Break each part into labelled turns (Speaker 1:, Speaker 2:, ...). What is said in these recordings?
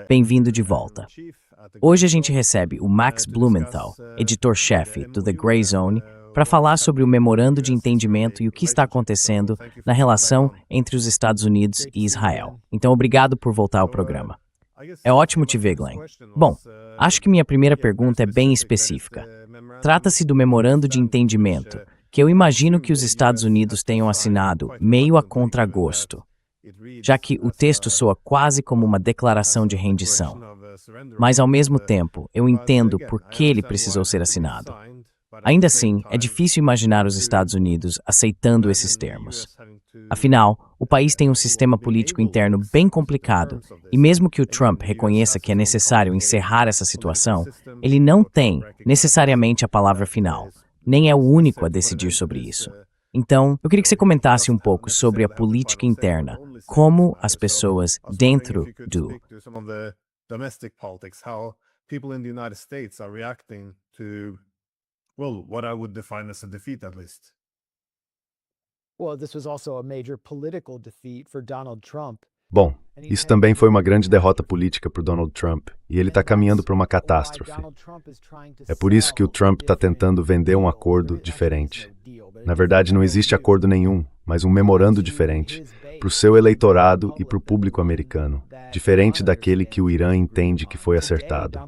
Speaker 1: Bem-vindo de volta. Hoje a gente recebe o Max Blumenthal, editor-chefe do The Gray Zone, para falar sobre o memorando de entendimento e o que está acontecendo na relação entre os Estados Unidos e Israel. Então, obrigado por voltar ao programa. É ótimo te ver, Glenn. Bom, acho que minha primeira pergunta é bem específica. Trata-se do memorando de entendimento, que eu imagino que os Estados Unidos tenham assinado meio a contragosto, já que o texto soa quase como uma declaração de rendição. Mas, ao mesmo tempo, eu entendo por que ele precisou ser assinado. Ainda assim, é difícil imaginar os Estados Unidos aceitando esses termos. Afinal, o país tem um sistema político interno bem complicado, e mesmo que o Trump reconheça que é necessário encerrar essa situação, ele não tem, necessariamente, a palavra final, nem é o único a decidir sobre isso. Então, eu queria que você comentasse um pouco sobre a política interna, como as pessoas dentro do
Speaker 2: what I would define as a defeat, at least.
Speaker 3: Well, this was also a major political defeat for Donald Trump.
Speaker 4: Bom, isso também foi uma grande derrota política para o Donald Trump, e ele está caminhando para uma catástrofe. É por isso que o Trump está tentando vender um acordo diferente. Na verdade, não existe acordo nenhum, mas um memorando diferente, para o seu eleitorado e para o público americano, diferente daquele que o Irã entende que foi acertado.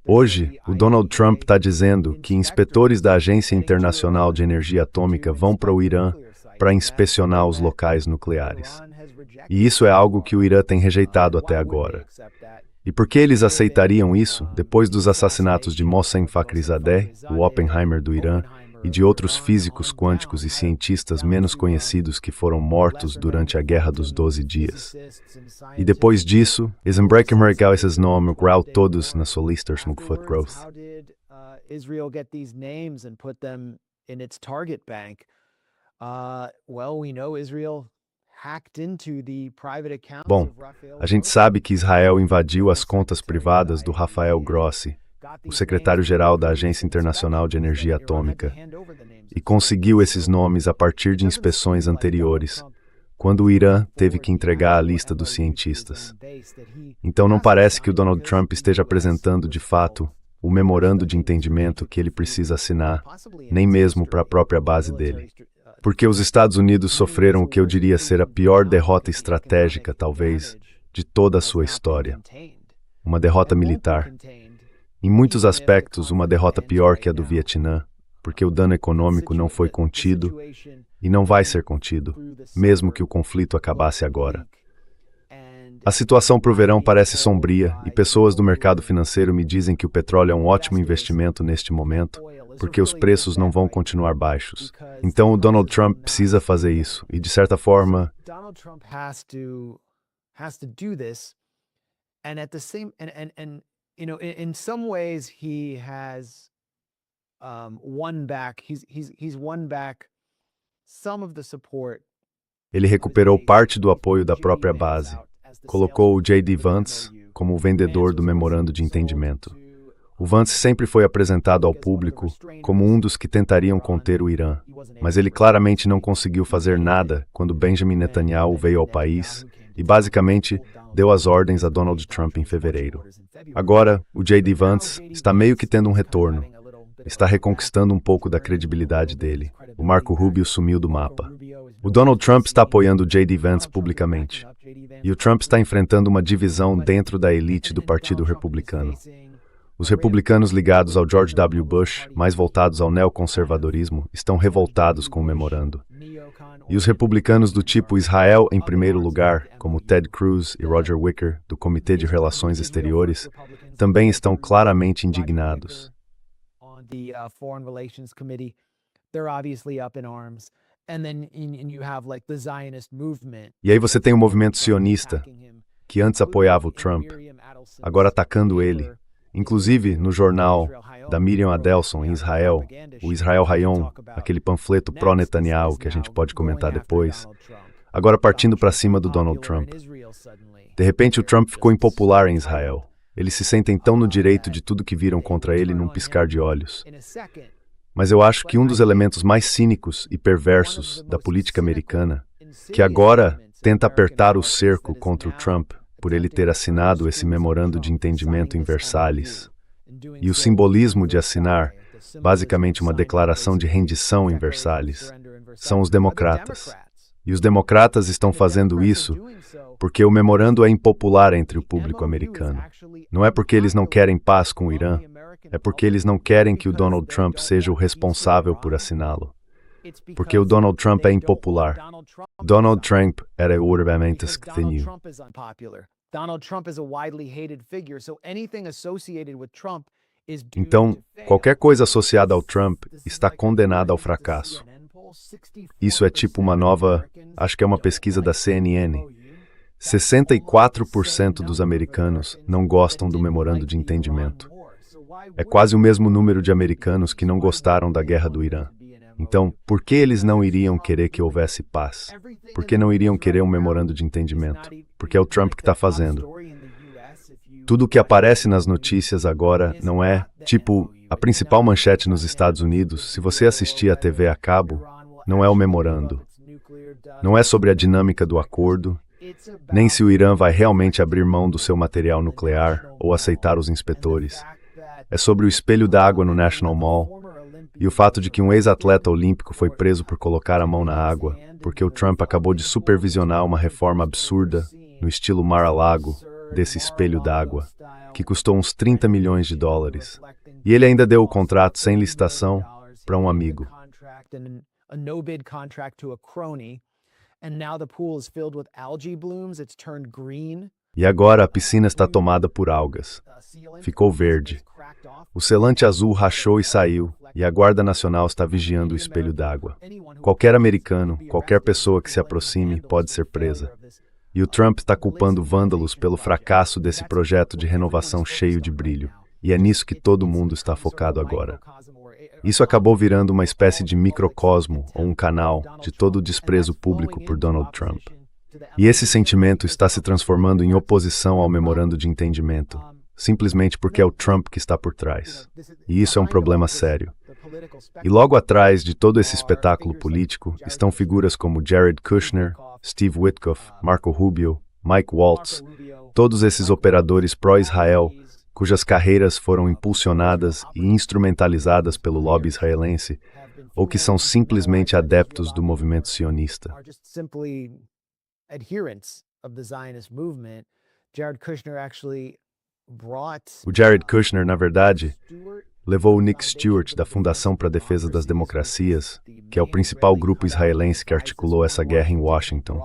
Speaker 4: Hoje, o Donald Trump está dizendo que inspetores da Agência Internacional de Energia Atômica vão para o Irã para inspecionar os locais nucleares. E isso é algo que o Irã tem rejeitado até agora. E por que eles aceitariam isso depois dos assassinatos de Mohsen Fakhrizadeh, o Oppenheimer do Irã, e de outros físicos quânticos e cientistas menos conhecidos que foram mortos durante a Guerra dos 12 Dias? E depois disso, esses nomes grau todos na sua lista Smugfoot Growth.
Speaker 3: Israel get these names and put them in its target bank? Well, we know Israel hacked into the private accounts
Speaker 4: Bom,
Speaker 3: of Rafael.
Speaker 4: a gente sabe que Israel invadiu as contas privadas do Rafael Grossi, o secretário-geral da Agência Internacional de Energia Atômica, e conseguiu esses nomes a partir de inspeções anteriores, quando o Irã teve que entregar a lista dos cientistas. Então não parece que o Donald Trump esteja apresentando, de fato, o memorando de entendimento que ele precisa assinar, nem mesmo para a própria base dele. Porque os Estados Unidos sofreram o que eu diria ser a pior derrota estratégica, talvez, de toda a sua história. Uma derrota militar. Em muitos aspectos, uma derrota pior que a do Vietnã, porque o dano econômico não foi contido e não vai ser contido, mesmo que o conflito acabasse agora. A situação para o verão parece sombria e pessoas do mercado financeiro me dizem que o petróleo é um ótimo investimento neste momento, porque os preços não vão continuar baixos. Então o Donald Trump precisa fazer isso e, de certa forma,
Speaker 3: Donald Trump has to do this, and at the same and you know, in some ways he has won back. He's won back some of the support.
Speaker 4: ele recuperou parte do apoio da própria base. Colocou o J.D. Vance como o vendedor do memorando de entendimento. O Vance sempre foi apresentado ao público como um dos que tentariam conter o Irã, mas ele claramente não conseguiu fazer nada quando Benjamin Netanyahu veio ao país e, basicamente, deu as ordens a Donald Trump em fevereiro. Agora, o J.D. Vance está meio que tendo um retorno. Está reconquistando um pouco da credibilidade dele. O Marco Rubio sumiu do mapa. O Donald Trump está apoiando o J.D. Vance publicamente. E o Trump está enfrentando uma divisão dentro da elite do Partido Republicano. Os republicanos ligados ao George W. Bush, mais voltados ao neoconservadorismo, estão revoltados com o memorando. E os republicanos do tipo Israel em primeiro lugar, como Ted Cruz e Roger Wicker, do Comitê de Relações Exteriores, também estão claramente indignados. E aí você tem o movimento sionista, que antes apoiava o Trump, agora atacando ele. Inclusive, no jornal da Miriam Adelson em Israel, o Israel Hayom, aquele panfleto pró-Netanyahu que a gente pode comentar depois, agora partindo para cima do Donald Trump. De repente, o Trump ficou impopular em Israel. Eles se sentem tão no direito de tudo que viram contra ele num piscar de olhos. Mas eu acho que um dos elementos mais cínicos e perversos da política americana, que agora tenta apertar o cerco contra o Trump por ele ter assinado esse memorando de entendimento em Versalhes. E o simbolismo de assinar, basicamente uma declaração de rendição em Versalhes, são os democratas. E os democratas estão fazendo isso porque o memorando é impopular entre o público americano. Não é porque eles não querem paz com o Irã, é porque eles não querem que o Donald Trump seja o responsável por assiná-lo. Porque o Donald Trump é impopular. Donald Trump era o urbamente esquecido. Então, qualquer coisa associada ao Trump está condenada ao fracasso. Isso é tipo uma nova, acho que é uma pesquisa da CNN. 64% dos americanos não gostam do memorando de entendimento. É quase o mesmo número de americanos que não gostaram da guerra do Irã. Então, por que eles não iriam querer que houvesse paz? Por que não iriam querer um memorando de entendimento? Porque é o Trump que está fazendo. Tudo o que aparece nas notícias agora não é, tipo, a principal manchete nos Estados Unidos, se você assistir a TV a cabo, não é o memorando. Não é sobre a dinâmica do acordo, nem se o Irã vai realmente abrir mão do seu material nuclear ou aceitar os inspetores. É sobre o espelho d'água no National Mall e o fato de que um ex-atleta olímpico foi preso por colocar a mão na água, porque o Trump acabou de supervisionar uma reforma absurda, no estilo Mar-a-Lago, desse espelho d'água, que custou uns 30 milhões de dólares. E ele ainda deu o contrato sem licitação para um amigo. E agora a piscina está tomada por algas. Ficou verde. O selante azul rachou e saiu, e a Guarda Nacional está vigiando o espelho d'água. Qualquer americano, qualquer pessoa que se aproxime pode ser presa. E o Trump está culpando vândalos pelo fracasso desse projeto de renovação cheio de brilho. E é nisso que todo mundo está focado agora. Isso acabou virando uma espécie de microcosmo ou um canal de todo o desprezo público por Donald Trump. E esse sentimento está se transformando em oposição ao memorando de entendimento, simplesmente porque é o Trump que está por trás. E isso é um problema sério. E logo atrás de todo esse espetáculo político estão figuras como Jared Kushner, Steve Witkoff, Marco Rubio, Mike Waltz, todos esses operadores pró-Israel, cujas carreiras foram impulsionadas e instrumentalizadas pelo lobby israelense, ou que são simplesmente adeptos do movimento sionista. O Jared Kushner, na verdade, levou o Nick Stewart da Fundação para a Defesa das Democracias, que é o principal grupo israelense que articulou essa guerra em Washington.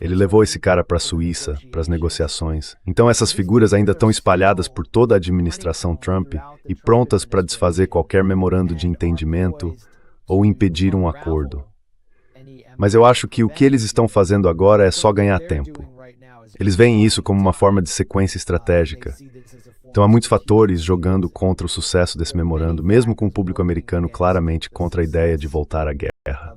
Speaker 4: Ele levou esse cara para a Suíça, para as negociações. Então essas figuras ainda estão espalhadas por toda a administração Trump e prontas para desfazer qualquer memorando de entendimento ou impedir um acordo. Mas eu acho que o que eles estão fazendo agora é só ganhar tempo. Eles veem isso como uma forma de sequência estratégica. Então há muitos fatores jogando contra o sucesso desse memorando, mesmo com o público americano claramente contra a ideia de voltar à guerra.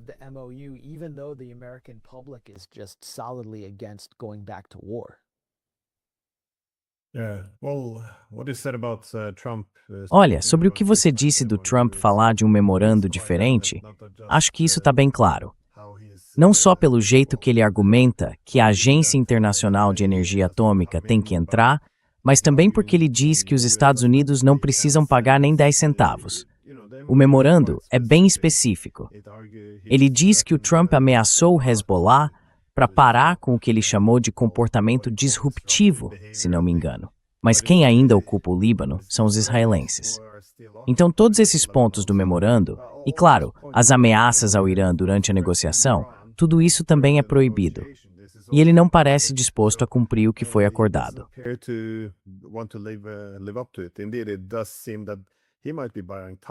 Speaker 1: Olha, sobre o que você disse do Trump falar de um memorando diferente, acho que isso está bem claro. Não só pelo jeito que ele argumenta que a Agência Internacional de Energia Atômica tem que entrar, mas também porque ele diz que os Estados Unidos não precisam pagar nem 10 centavos. O memorando é bem específico. Ele diz que o Trump ameaçou o Hezbollah para parar com o que ele chamou de comportamento disruptivo, se não me engano. Mas quem ainda ocupa o Líbano são os israelenses. Então todos esses pontos do memorando, e claro, as ameaças ao Irã durante a negociação, tudo isso também é proibido. E ele não parece disposto a cumprir o que foi acordado.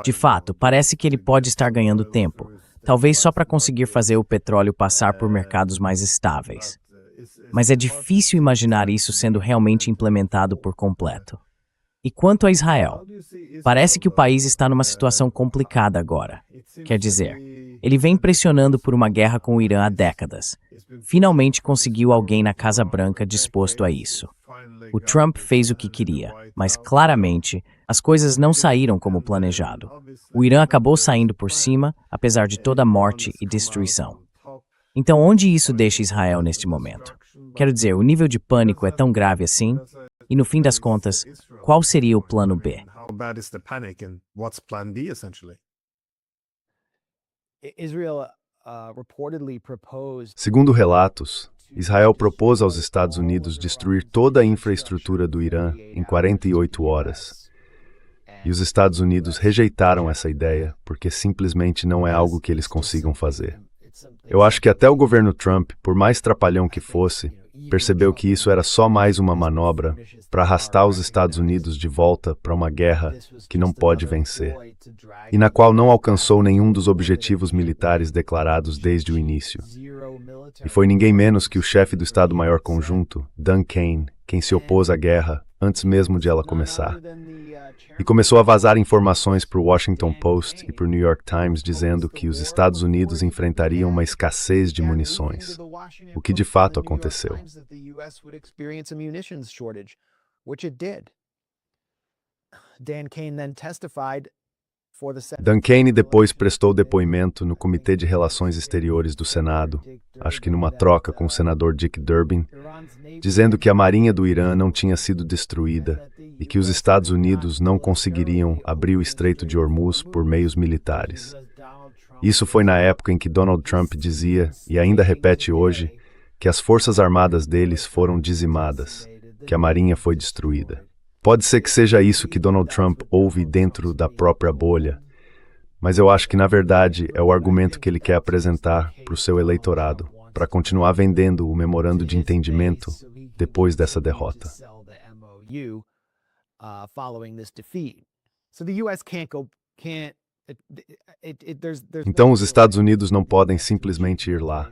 Speaker 1: De fato, parece que ele pode estar ganhando tempo, talvez só para conseguir fazer o petróleo passar por mercados mais estáveis. Mas é difícil imaginar isso sendo realmente implementado por completo. E quanto a Israel? Parece que o país está numa situação complicada agora. Quer dizer, ele vem pressionando por uma guerra com o Irã há décadas. Finalmente conseguiu alguém na Casa Branca disposto a isso. O Trump fez o que queria, mas claramente as coisas não saíram como planejado. O Irã acabou saindo por cima, apesar de toda a morte e destruição. Então, onde isso deixa Israel neste momento? Quero dizer, o nível de pânico é tão grave assim? E no fim das contas, qual seria o plano B?
Speaker 2: How bad is the panic and what's plan B essentially?
Speaker 3: Israel reportedly proposed
Speaker 4: Segundo relatos, Israel propôs aos Estados Unidos destruir toda a infraestrutura do Irã em 48 horas. E os Estados Unidos rejeitaram essa ideia porque simplesmente não é algo que eles consigam fazer. Eu acho que até o governo Trump, por mais trapalhão que fosse, percebeu que isso era só mais uma manobra para arrastar os Estados Unidos de volta para uma guerra que não pode vencer, e na qual não alcançou nenhum dos objetivos militares declarados desde o início. E foi ninguém menos que o chefe do Estado-Maior Conjunto, Dan Kane, quem se opôs à guerra antes mesmo de ela começar. E começou a vazar informações para o Washington Post e para o New York Times dizendo que os Estados Unidos enfrentariam uma escassez de munições, o que de fato aconteceu. Dan Kane depois prestou depoimento no Comitê de Relações Exteriores do Senado, acho que numa troca com o senador Dick Durbin, dizendo que a marinha do Irã não tinha sido destruída e que os Estados Unidos não conseguiriam abrir o Estreito de Hormuz por meios militares. Isso foi na época em que Donald Trump dizia, e ainda repete hoje, que as forças armadas deles foram dizimadas, que a marinha foi destruída. Pode ser que seja isso que Donald Trump ouve dentro da própria bolha, mas eu acho que, na verdade, é o argumento que ele quer apresentar para o seu eleitorado, para continuar vendendo o memorando de entendimento depois dessa derrota. Então, os Estados Unidos não podem simplesmente ir lá.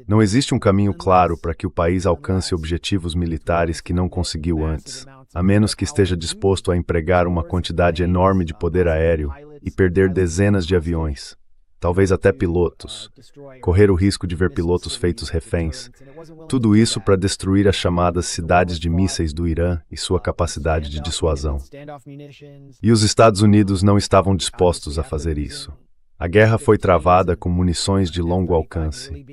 Speaker 4: Não existe um caminho claro para que o país alcance objetivos militares que não conseguiu antes, a menos que esteja disposto a empregar uma quantidade enorme de poder aéreo e perder dezenas de aviões, talvez até pilotos, correr o risco de ver pilotos feitos reféns. Tudo isso para destruir as chamadas cidades de mísseis do Irã e sua capacidade de dissuasão. E os Estados Unidos não estavam dispostos a fazer isso. A guerra foi travada com munições de longo alcance.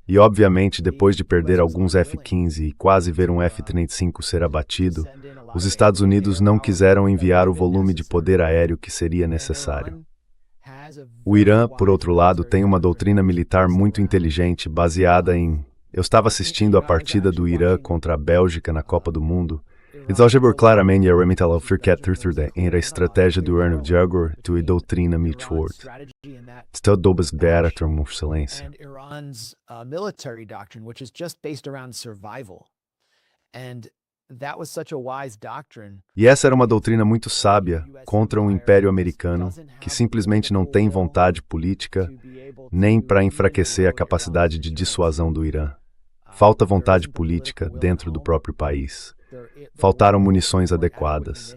Speaker 4: E, obviamente, depois de perder alguns F-15 e quase ver um F-35 ser abatido, os Estados Unidos não quiseram enviar o volume de poder aéreo que seria necessário. O Irã, por outro lado, tem uma doutrina militar muito inteligente baseada em... Eu estava assistindo a partida do Irã contra a Bélgica na Copa do Mundo. Exalgebor claramente a remital em a estratégia do Irã de agora to a doutrina militar. Está dobas beata uma excelência.
Speaker 3: Iran's military doctrine, which is just based around survival. And that was such a wise doctrine.
Speaker 4: E essa era uma doutrina muito sábia contra um império americano que simplesmente não tem vontade política nem para enfraquecer a capacidade de dissuasão do Irã. Falta vontade política dentro do próprio país. Faltaram munições adequadas.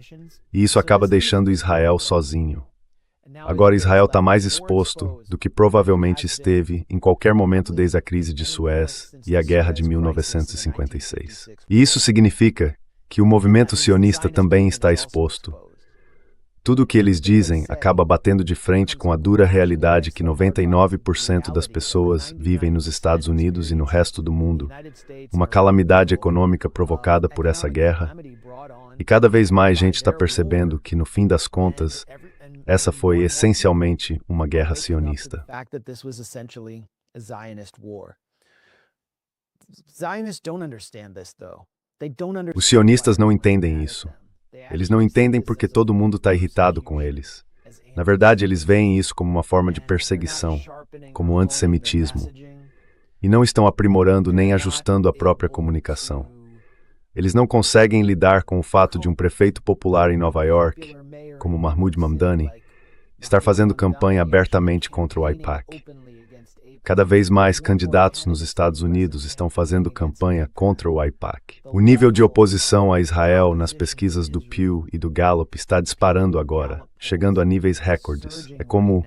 Speaker 4: E isso acaba deixando Israel sozinho. Agora Israel está mais exposto do que provavelmente esteve em qualquer momento desde a crise de Suez e a guerra de 1956. E isso significa que o movimento sionista também está exposto. Tudo o que eles dizem acaba batendo de frente com a dura realidade que 99% das pessoas vivem nos Estados Unidos e no resto do mundo, uma calamidade econômica provocada por essa guerra, e cada vez mais gente está percebendo que, no fim das contas, essa foi essencialmente uma guerra sionista. Os sionistas não entendem isso. Eles não entendem porque todo mundo está irritado com eles. Na verdade, eles veem isso como uma forma de perseguição, como antissemitismo, e não estão aprimorando nem ajustando a própria comunicação. Eles não conseguem lidar com o fato de um prefeito popular em Nova York, como Mahmoud Mamdani, estar fazendo campanha abertamente contra o AIPAC. Cada vez mais candidatos nos Estados Unidos estão fazendo campanha contra o AIPAC. O nível de oposição a Israel nas pesquisas do Pew e do Gallup está disparando agora, chegando a níveis recordes. É como...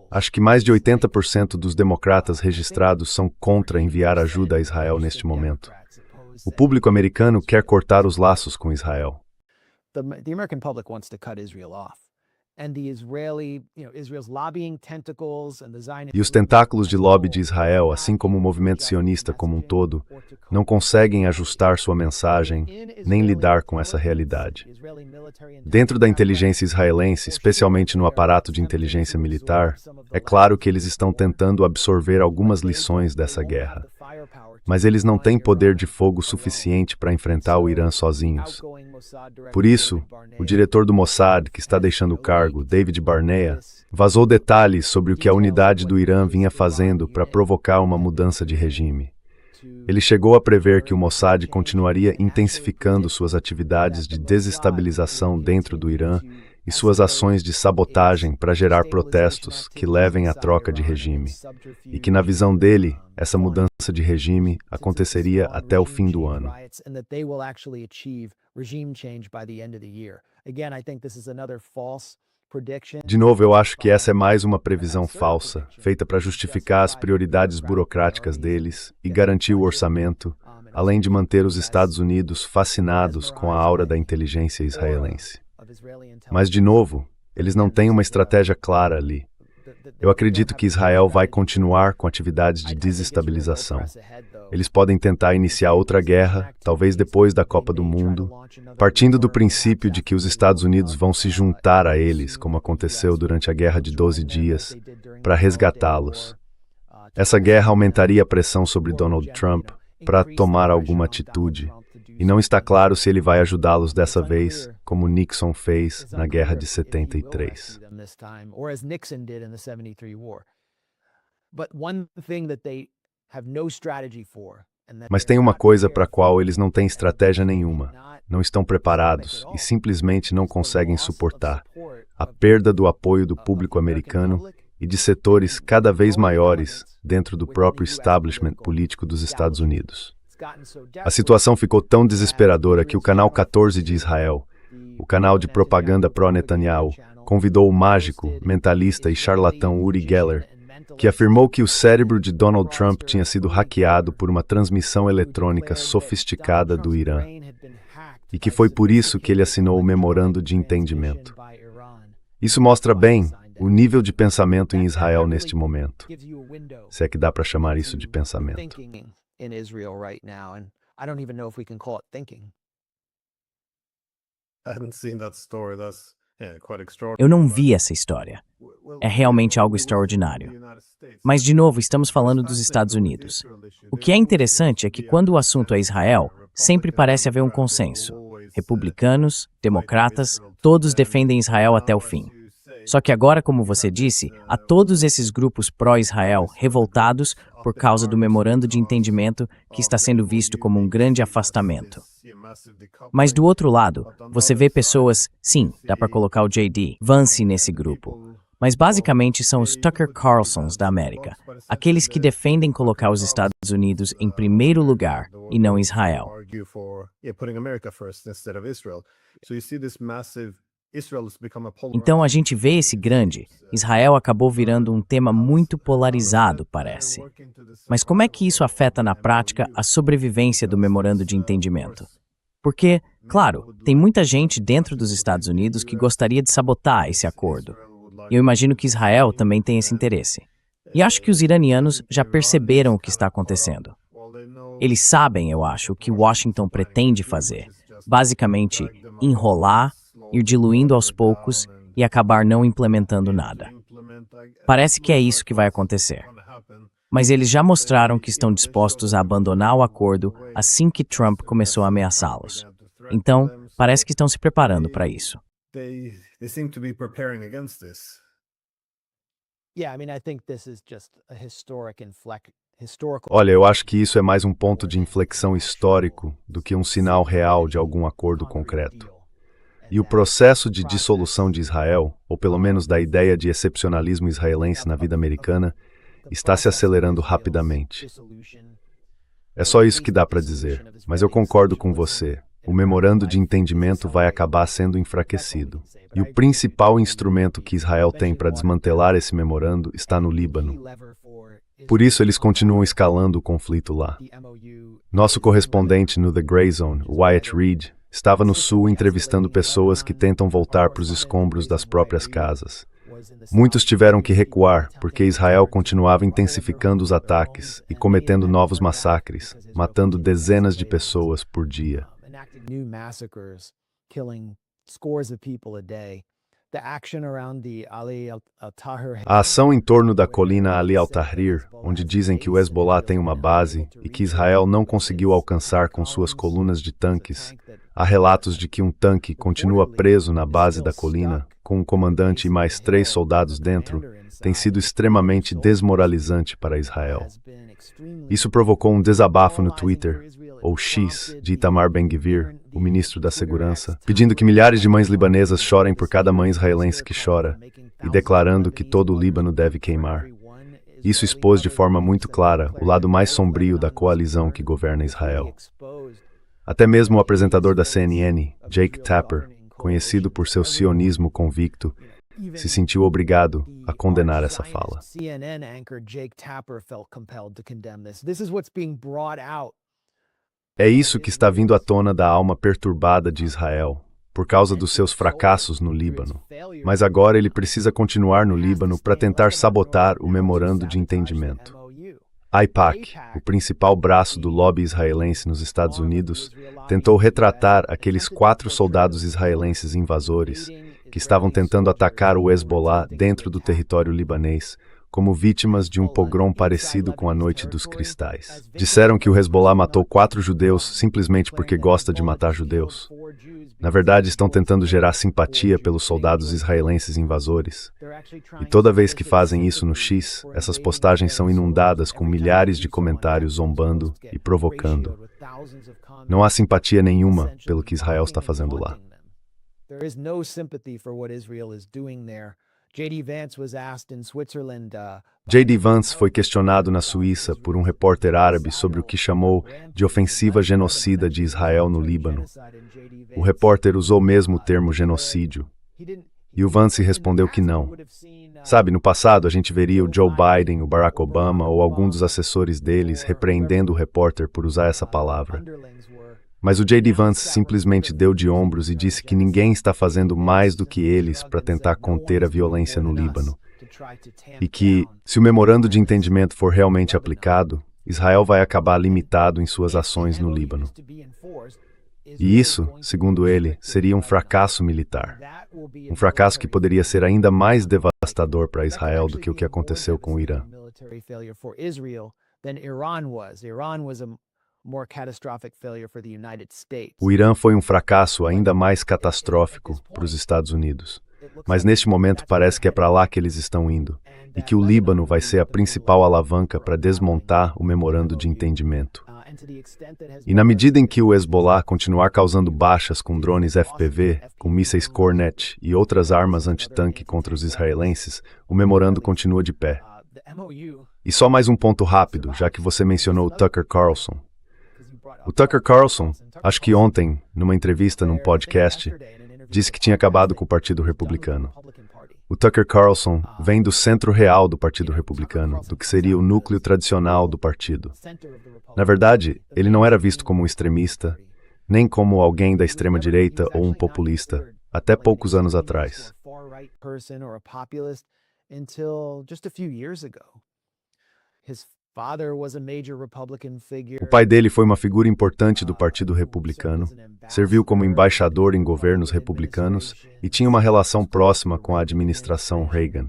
Speaker 4: Acho que mais de 80% dos democratas registrados são contra enviar ajuda a Israel neste momento. O público americano quer cortar os laços com Israel.
Speaker 3: The American public wants to cut Israel off.
Speaker 4: E os tentáculos de lobby de Israel, assim como o movimento sionista como um todo, não conseguem ajustar sua mensagem nem lidar com essa realidade. Dentro da inteligência israelense, especialmente no aparato de inteligência militar, é claro que eles estão tentando absorver algumas lições dessa guerra. Mas eles não têm poder de fogo suficiente para enfrentar o Irã sozinhos. Por isso, o diretor do Mossad, que está deixando o cargo, David Barnea, vazou detalhes sobre o que a unidade do Irã vinha fazendo para provocar uma mudança de regime. Ele chegou a prever que o Mossad continuaria intensificando suas atividades de desestabilização dentro do Irã e suas ações de sabotagem para gerar protestos que levem à troca de regime, e que, na visão dele, essa mudança de regime aconteceria até o fim do ano. De novo, eu acho que essa é mais uma previsão falsa, feita para justificar as prioridades burocráticas deles e garantir o orçamento, além de manter os Estados Unidos fascinados com a aura da inteligência israelense. Mas, de novo, eles não têm uma estratégia clara ali. Eu acredito que Israel vai continuar com atividades de desestabilização. Eles podem tentar iniciar outra guerra, talvez depois da Copa do Mundo, partindo do princípio de que os Estados Unidos vão se juntar a eles, como aconteceu durante a Guerra de 12 Dias, para resgatá-los. Essa guerra aumentaria a pressão sobre Donald Trump para tomar alguma atitude. E não está claro se ele vai ajudá-los dessa vez, como Nixon fez na Guerra de 73. Mas tem uma coisa para a qual eles não têm estratégia nenhuma, não estão preparados e simplesmente não conseguem suportar: a perda do apoio do público americano e de setores cada vez maiores dentro do próprio establishment político dos Estados Unidos. A situação ficou tão desesperadora que o Canal 14 de Israel, o canal de propaganda pró-Netanyahu, convidou o mágico, mentalista e charlatão Uri Geller, que afirmou que o cérebro de Donald Trump tinha sido hackeado por uma transmissão eletrônica sofisticada do Irã, e que foi por isso que ele assinou o memorando de entendimento. Isso mostra bem o nível de pensamento em Israel neste momento, se é que dá para chamar isso de pensamento.
Speaker 3: In Israel right now, and I don't even know if we can call it thinking.
Speaker 2: I haven't seen that story. That's quite extraordinary.
Speaker 1: Eu não vi essa história. É realmente algo extraordinário. Mas, de novo, estamos falando dos Estados Unidos. O que é interessante é que quando o assunto é Israel, sempre parece haver um consenso. Republicanos, democratas, todos defendem Israel até o fim. Só que agora, como você disse, há todos esses grupos pró-Israel revoltados por causa do memorando de entendimento que está sendo visto como um grande afastamento. Mas do outro lado, você vê pessoas, sim, dá para colocar o J.D. Vance nesse grupo, mas basicamente são os Tucker Carlsons da América, aqueles que defendem colocar os Estados Unidos em primeiro lugar e não Israel. Então a gente vê esse grande, Israel acabou virando um tema muito polarizado, parece. Mas como é que isso afeta na prática a sobrevivência do memorando de entendimento? Porque, claro, tem muita gente dentro dos Estados Unidos que gostaria de sabotar esse acordo. E eu imagino que Israel também tem esse interesse. E acho que os iranianos já perceberam o que está acontecendo. Eles sabem, eu acho, o que Washington pretende fazer. Basicamente, enrolar, ir diluindo aos poucos e acabar não implementando nada. Parece que é isso que vai acontecer. Mas eles já mostraram que estão dispostos a abandonar o acordo assim que Trump começou a ameaçá-los. Então, parece que estão se preparando para isso.
Speaker 4: Olha, eu acho que isso é mais um ponto de inflexão histórico do que um sinal real de algum acordo concreto. E o processo de dissolução de Israel, ou pelo menos da ideia de excepcionalismo israelense na vida americana, está se acelerando rapidamente. É só isso que dá para dizer, mas eu concordo com você. O memorando de entendimento vai acabar sendo enfraquecido. E o principal instrumento que Israel tem para desmantelar esse memorando está no Líbano. Por isso eles continuam escalando o conflito lá. Nosso correspondente no The Gray Zone, Wyatt Reed, estava no sul entrevistando pessoas que tentam voltar para os escombros das próprias casas. Muitos tiveram que recuar porque Israel continuava intensificando os ataques e cometendo novos massacres, matando dezenas de pessoas por dia. A ação em torno da colina Ali al-Tahrir, onde dizem que o Hezbollah tem uma base e que Israel não conseguiu alcançar com suas colunas de tanques, há relatos de que um tanque continua preso na base da colina, com um comandante e mais 3 soldados dentro, tem sido extremamente desmoralizante para Israel. Isso provocou um desabafo no Twitter, ou X, de Itamar Ben-Gvir, o ministro da Segurança, pedindo que milhares de mães libanesas chorem por cada mãe israelense que chora, e declarando que todo o Líbano deve queimar. Isso expôs de forma muito clara o lado mais sombrio da coalizão que governa Israel. Até mesmo o apresentador da CNN, Jake Tapper, conhecido por seu sionismo convicto, se sentiu obrigado a condenar essa fala. É isso que está vindo à tona da alma perturbada de Israel, por causa dos seus fracassos no Líbano. Mas agora ele precisa continuar no Líbano para tentar sabotar o memorando de entendimento. AIPAC, o principal braço do lobby israelense nos Estados Unidos, tentou retratar aqueles 4 soldados israelenses invasores que estavam tentando atacar o Hezbollah dentro do território libanês, como vítimas de um pogrom parecido com a Noite dos Cristais. Disseram que o Hezbollah matou 4 judeus simplesmente porque gosta de matar judeus. Na verdade, estão tentando gerar simpatia pelos soldados israelenses invasores. E toda vez que fazem isso no X, essas postagens são inundadas com milhares de comentários zombando e provocando. Não há simpatia nenhuma pelo que Israel está fazendo lá. J.D. Vance foi questionado na Suíça por um repórter árabe sobre o que chamou de ofensiva genocida de Israel no Líbano. O repórter usou mesmo o termo genocídio. E o Vance respondeu que não. Sabe, no passado a gente veria o Joe Biden, o Barack Obama ou algum dos assessores deles repreendendo o repórter por usar essa palavra. Mas o J.D. Vance simplesmente deu de ombros e disse que ninguém está fazendo mais do que eles para tentar conter a violência no Líbano. E que, se o memorando de entendimento for realmente aplicado, Israel vai acabar limitado em suas ações no Líbano. E isso, segundo ele, seria um fracasso militar. Um fracasso que poderia ser ainda mais devastador para Israel do que o que aconteceu com o Irã. O Irã foi um fracasso ainda mais catastrófico para os Estados Unidos. Mas neste momento parece que é para lá que eles estão indo, e que o Líbano vai ser a principal alavanca para desmontar o memorando de entendimento. E na medida em que o Hezbollah continuar causando baixas com drones FPV, com mísseis Cornet e outras armas antitanque contra os israelenses, o memorando continua de pé. E só mais um ponto rápido, já que você mencionou o Tucker Carlson. O Tucker Carlson, acho que ontem, numa entrevista num podcast, disse que tinha acabado com o Partido Republicano. O Tucker Carlson vem do centro real do Partido Republicano, do que seria o núcleo tradicional do partido. Na verdade, ele não era visto como um extremista, nem como alguém da extrema-direita ou um populista, até poucos anos atrás. O pai dele foi uma figura importante do Partido Republicano, serviu como embaixador em governos republicanos e tinha uma relação próxima com a administração Reagan.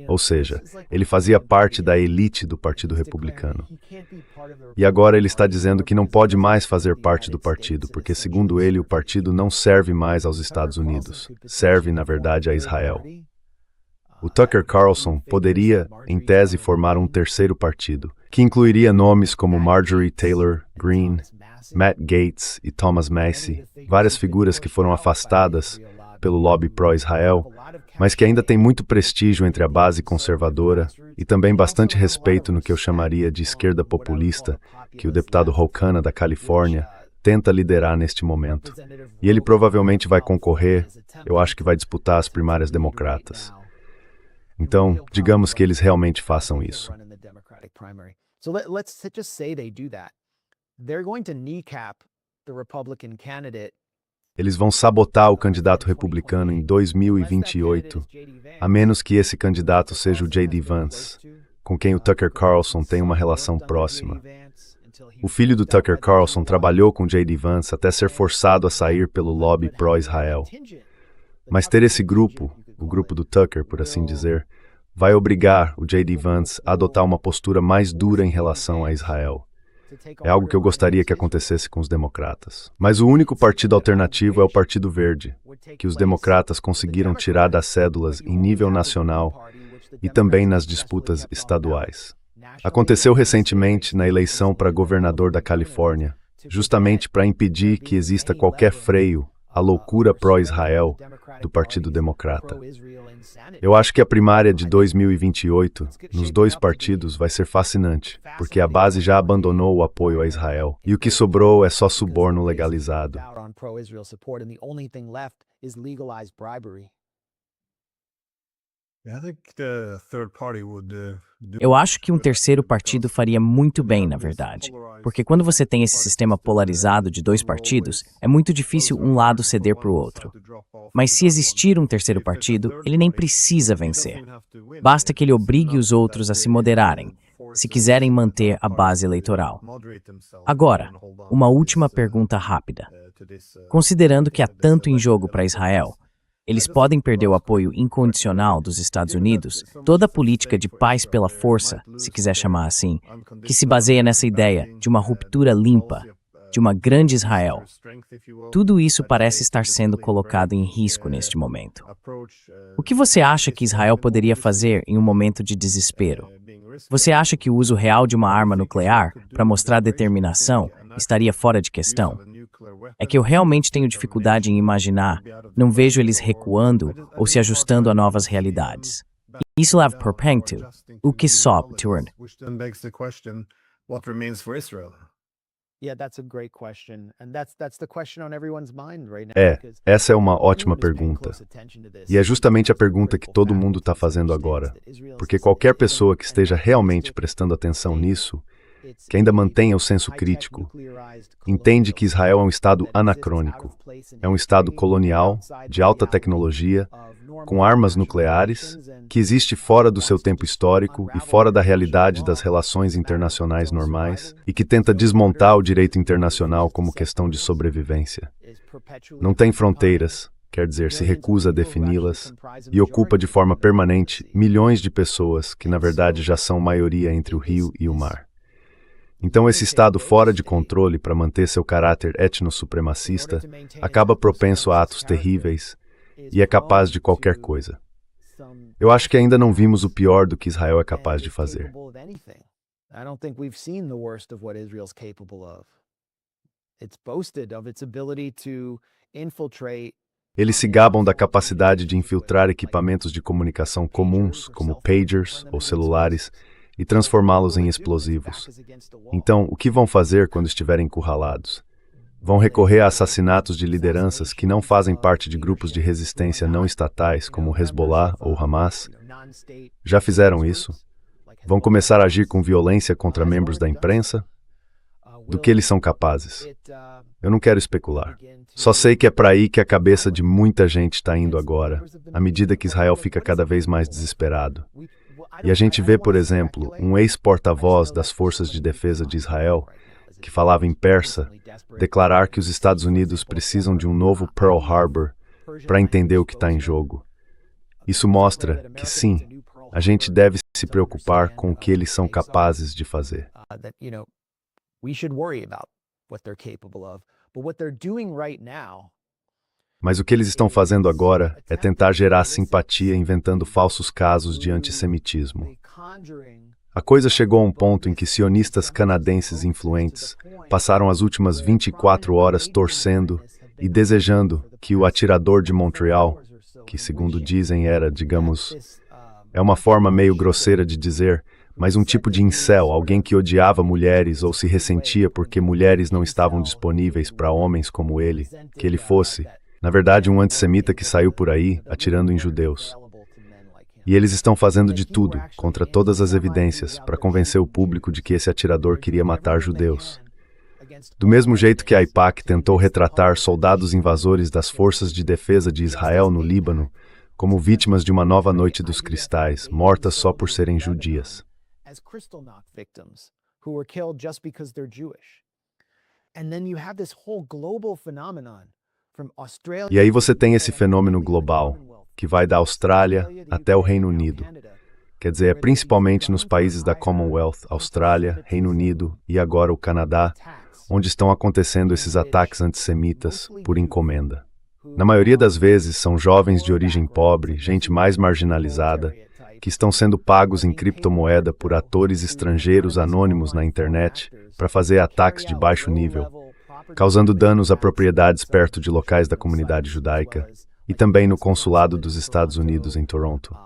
Speaker 4: Ou seja, ele fazia parte da elite do Partido Republicano. E agora ele está dizendo que não pode mais fazer parte do partido, porque, segundo ele, o partido não serve mais aos Estados Unidos. Serve, na verdade, a Israel. O Tucker Carlson poderia, em tese, formar um terceiro partido, que incluiria nomes como Marjorie Taylor Greene, Matt Gaetz e Thomas Massie, várias figuras que foram afastadas pelo lobby pró-Israel, mas que ainda têm muito prestígio entre a base conservadora e também bastante respeito no que eu chamaria de esquerda populista, que o deputado Ro Khanna, da Califórnia, tenta liderar neste momento. E ele provavelmente vai concorrer, eu acho que vai disputar as primárias democratas. Então, digamos que eles realmente façam isso.
Speaker 3: So let's just say they do that. They're going to kneecap the Republican candidate
Speaker 4: Eles vão sabotar o candidato republicano em 2028, a menos que esse candidato seja o J.D. Vance, com quem o Tucker Carlson tem uma relação próxima. O filho do Tucker Carlson trabalhou com J.D. Vance até ser forçado a sair pelo lobby pró-Israel. Mas ter esse grupo, o grupo do Tucker, por assim dizer, vai obrigar o J.D. Vance a adotar uma postura mais dura em relação a Israel. É algo que eu gostaria que acontecesse com os democratas. Mas o único partido alternativo é o Partido Verde, que os democratas conseguiram tirar das cédulas em nível nacional e também nas disputas estaduais. Aconteceu recentemente na eleição para governador da Califórnia, justamente para impedir que exista qualquer freio à loucura pró-Israel do Partido Democrata. Eu acho que a primária de 2028, nos dois partidos, vai ser fascinante, porque a base já abandonou o apoio a Israel, e o que sobrou é só suborno legalizado.
Speaker 1: Eu acho que um terceiro partido faria muito bem, na verdade. Porque quando você tem esse sistema polarizado de dois partidos, é muito difícil um lado ceder para o outro. Mas se existir um terceiro partido, ele nem precisa vencer. Basta que ele obrigue os outros a se moderarem, se quiserem manter a base eleitoral. Agora, uma última pergunta rápida. Considerando que há tanto em jogo para Israel, eles podem perder o apoio incondicional dos Estados Unidos, toda a política de paz pela força, se quiser chamar assim, que se baseia nessa ideia de uma ruptura limpa, de uma grande Israel. Tudo isso parece estar sendo colocado em risco neste momento. O que você acha que Israel poderia fazer em um momento de desespero? Você acha que o uso real de uma arma nuclear para mostrar determinação estaria fora de questão? É que eu realmente tenho dificuldade em imaginar, não vejo eles recuando ou se ajustando a novas realidades. Isso leva perpengto, o que sobe, turn.
Speaker 4: Essa é uma ótima pergunta. E é justamente a pergunta que todo mundo está fazendo agora. Porque qualquer pessoa que esteja realmente prestando atenção nisso, que ainda mantenha o senso crítico, entende que Israel é um Estado anacrônico. É um Estado colonial, de alta tecnologia, com armas nucleares, que existe fora do seu tempo histórico e fora da realidade das relações internacionais normais e que tenta desmontar o direito internacional como questão de sobrevivência. Não tem fronteiras, quer dizer, se recusa a defini-las, e ocupa de forma permanente milhões de pessoas que, na verdade, já são maioria entre o rio e o mar. Então, esse Estado fora de controle para manter seu caráter etno-supremacista acaba propenso a atos terríveis e é capaz de qualquer coisa. Eu acho que ainda não vimos o pior do que Israel é capaz de fazer. Eles se gabam da capacidade de infiltrar equipamentos de comunicação comuns, como pagers ou celulares, e transformá-los em explosivos. Então, o que vão fazer quando estiverem encurralados? Vão recorrer a assassinatos de lideranças que não fazem parte de grupos de resistência não estatais, como Hezbollah ou Hamas? Já fizeram isso? Vão começar a agir com violência contra membros da imprensa? Do que eles são capazes? Eu não quero especular. Só sei que é para aí que a cabeça de muita gente está indo agora, à medida que Israel fica cada vez mais desesperado. E a gente vê, por exemplo, um ex-porta-voz das Forças de Defesa de Israel, que falava em persa, declarar que os Estados Unidos precisam de um novo Pearl Harbor para entender o que está em jogo. Isso mostra que, sim, a gente deve se preocupar com o que eles são capazes de fazer. Mas o que eles estão fazendo agora é tentar gerar simpatia inventando falsos casos de antissemitismo. A coisa chegou a um ponto em que sionistas canadenses influentes passaram as últimas 24 horas torcendo e desejando que o atirador de Montreal, que segundo dizem era, digamos, é uma forma meio grosseira de dizer, mas um tipo de incel, alguém que odiava mulheres ou se ressentia porque mulheres não estavam disponíveis para homens como ele, que ele fosse, na verdade, um antissemita que saiu por aí atirando em judeus. E eles estão fazendo de tudo, contra todas as evidências, para convencer o público de que esse atirador queria matar judeus. Do mesmo jeito que a AIPAC tentou retratar soldados invasores das forças de defesa de Israel no Líbano como vítimas de uma nova noite dos cristais, mortas só por serem judias. E aí você tem esse fenômeno global, que vai da Austrália até o Reino Unido. Quer dizer, é principalmente nos países da Commonwealth, Austrália, Reino Unido e agora o Canadá, onde estão acontecendo esses ataques antissemitas por encomenda. Na maioria das vezes, são jovens de origem pobre, gente mais marginalizada, que estão sendo pagos em criptomoeda por atores estrangeiros anônimos na internet para fazer ataques de baixo nível, causando danos a propriedades perto de locais da comunidade judaica e também no consulado dos Estados Unidos em Toronto.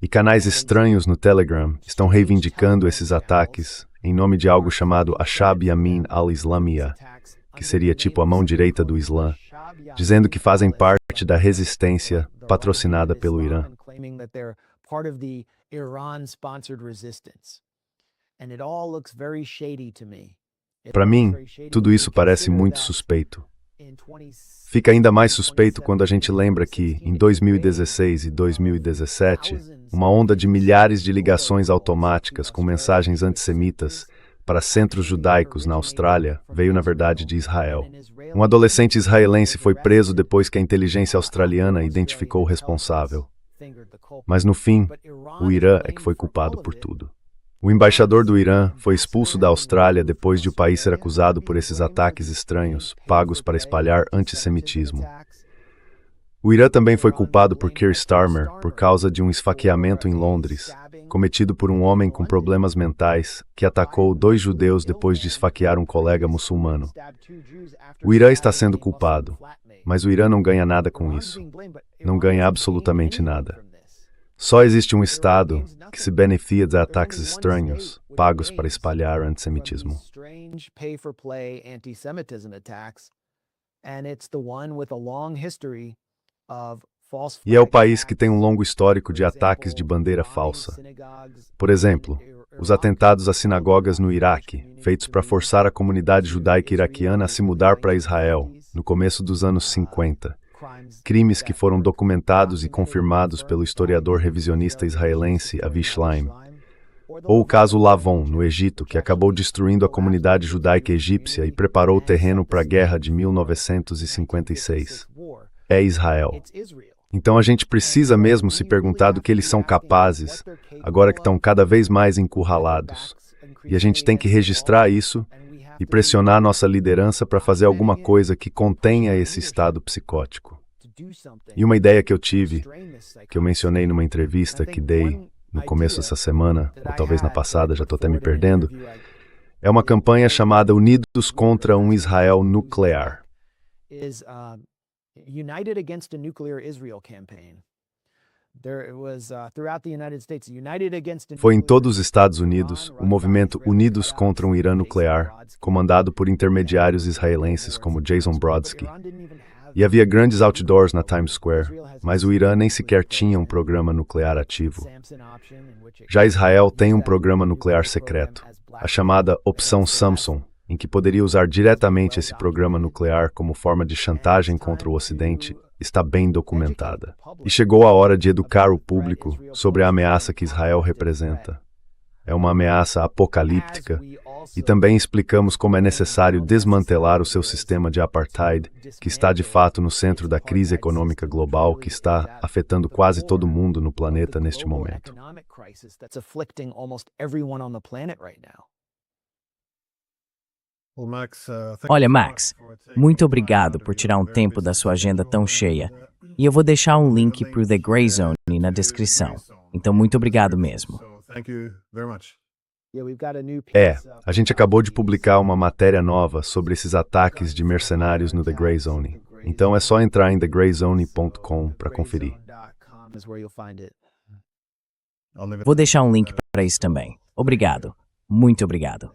Speaker 4: E canais estranhos no Telegram estão reivindicando esses ataques em nome de algo chamado Ashab Yamin al-Islamiyya, que seria tipo a mão direita do Islã, dizendo que fazem parte da resistência patrocinada pelo Irã. Para mim, tudo isso parece muito suspeito. Fica ainda mais suspeito quando a gente lembra que, em 2016 e 2017, uma onda de milhares de ligações automáticas com mensagens antissemitas para centros judaicos na Austrália veio, na verdade, de Israel. Um adolescente israelense foi preso depois que a inteligência australiana identificou o responsável. Mas, no fim, o Irã é que foi culpado por tudo. O embaixador do Irã foi expulso da Austrália depois de o país ser acusado por esses ataques estranhos, pagos para espalhar antissemitismo. O Irã também foi culpado por Keir Starmer por causa de um esfaqueamento em Londres, cometido por um homem com problemas mentais que atacou 2 judeus depois de esfaquear um colega muçulmano. O Irã está sendo culpado, mas o Irã não ganha nada com isso. Não ganha absolutamente nada. Só existe um Estado que se beneficia de ataques estranhos, pagos para espalhar antissemitismo. E é o país que tem um longo histórico de ataques de bandeira falsa. Por exemplo, os atentados às sinagogas no Iraque, feitos para forçar a comunidade judaica iraquiana a se mudar para Israel, no começo dos anos 50. Crimes que foram documentados e confirmados pelo historiador revisionista israelense Avi Shlaim. Ou o caso Lavon, no Egito, que acabou destruindo a comunidade judaica egípcia e preparou o terreno para a guerra de 1956. É Israel. Então a gente precisa mesmo se perguntar do que eles são capazes, agora que estão cada vez mais encurralados. E a gente tem que registrar isso e pressionar nossa liderança para fazer alguma coisa que contenha esse estado psicótico. E uma ideia que eu tive, que eu mencionei numa entrevista que dei no começo dessa semana, ou talvez na passada, já estou até me perdendo, é uma campanha chamada Unidos contra um Israel Nuclear. Foi em todos os Estados Unidos o movimento Unidos contra um Irã Nuclear, comandado por intermediários israelenses como Jason Brodsky. E havia grandes outdoors na Times Square, mas o Irã nem sequer tinha um programa nuclear ativo. Já Israel tem um programa nuclear secreto, a chamada Opção Samson, em que poderia usar diretamente esse programa nuclear como forma de chantagem contra o Ocidente, está bem documentada. E chegou a hora de educar o público sobre a ameaça que Israel representa. É uma ameaça apocalíptica, e também explicamos como é necessário desmantelar o seu sistema de apartheid, que está de fato no centro da crise econômica global que está afetando quase todo mundo no planeta neste momento.
Speaker 1: Olha, Max, muito obrigado por tirar um tempo da sua agenda tão cheia. E eu vou deixar um link para o The Grey Zone na descrição. Então, muito obrigado mesmo.
Speaker 4: A gente acabou de publicar uma matéria nova sobre esses ataques de mercenários no The Grey Zone. Então é só entrar em thegreyzone.com para conferir.
Speaker 1: Vou deixar um link para isso também. Obrigado. Muito obrigado.